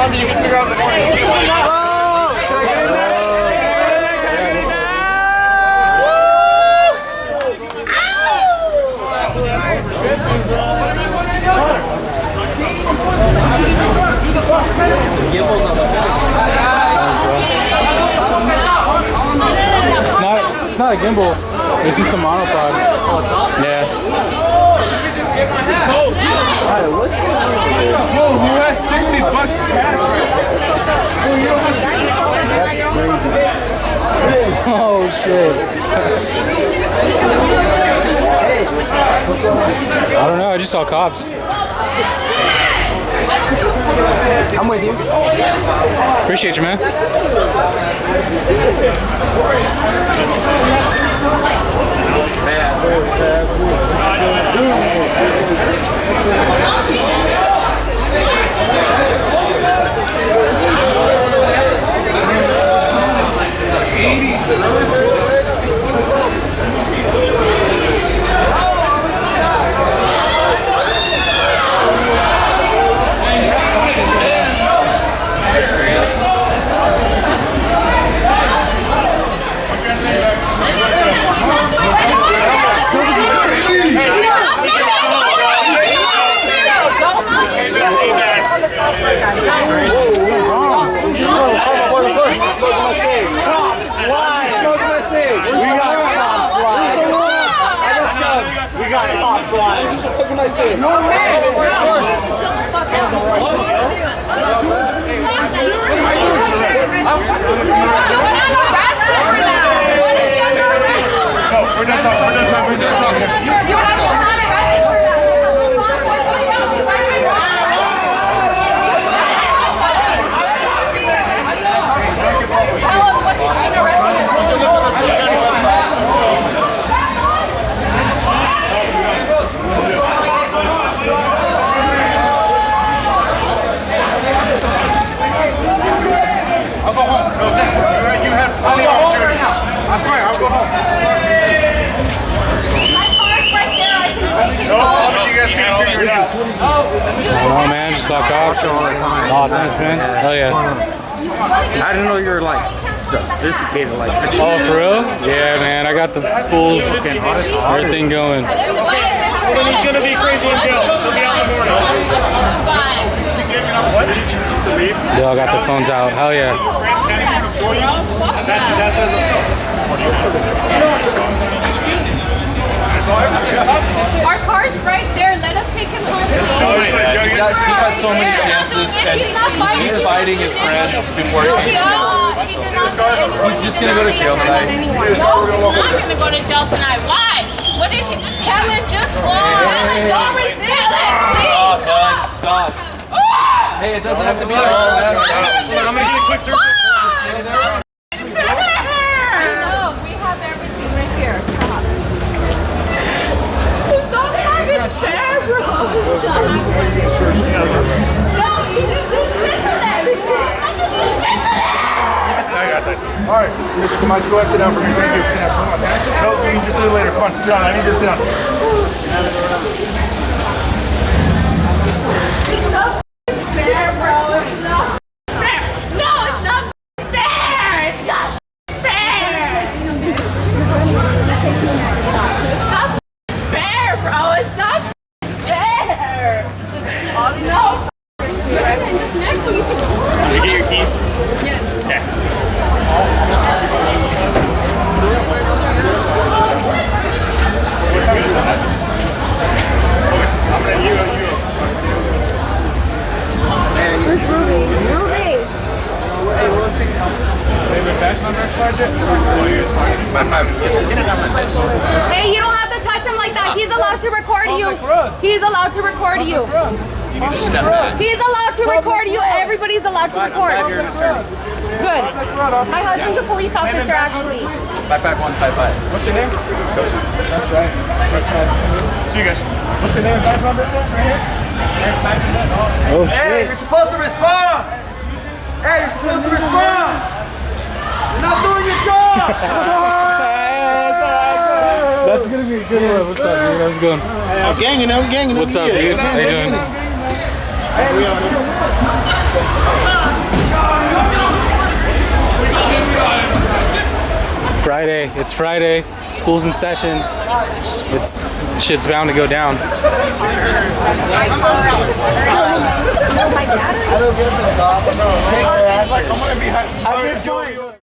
something you can figure out in the morning. It's not a gimbal. It's just a monopod. Yeah. Whoa, who has $60 cash right Oh shit. I don't know, I just saw cops. I'm with you. Appreciate you, man. Oh man, just lock off. Oh, thanks, man. Hell yeah. I didn't know you were like sophisticated like that. Oh, for real? Yeah, man. I got the full everything going. Well, he's gonna be crazy in jail. He'll be out in the morning. To leave? They all got the phones out. Hell yeah. France can't even control you. And that's as Our car's right there. Let us take him home. He got so many chances, and he's fighting his friends before he came. He's just gonna go to jail tonight. No, he's not gonna go to jail tonight. Why? What did he just Kevin just don't resist it. Stop, bud. Stop. Hey, it doesn't have to be like that. I'm gonna get a quick search. Alright, Mr. Camacho, go ahead, sit down for me. Thank you. No, you can just do it later. Come on, sit down. I need you to sit down. It's not fair, bro. It's not fair. No, it's not fair. It's not fair. It's not fair, bro. It's not fair. No. Did you get your keys? Yes. Okay. Where's Ruby? Ruby! Hey, you don't have to touch him like that. He's allowed to record you. He's allowed to record you. You need to step back. He's allowed to record you. Everybody's allowed to record. Good. My husband's a police officer, actually. 55155. What's your name? That's right. See you guys. What's your name? Back on this one? Right here? Oh shit. Hey, you're supposed to respond! Hey, you're supposed to respond! You're not doing your job! That's gonna be a good one. What's up, dude? How's it going? I'm ganging out, ganging. What's up, dude? How you doing? Friday. It's Friday. School's in session. It's shit's bound to go down. At this point.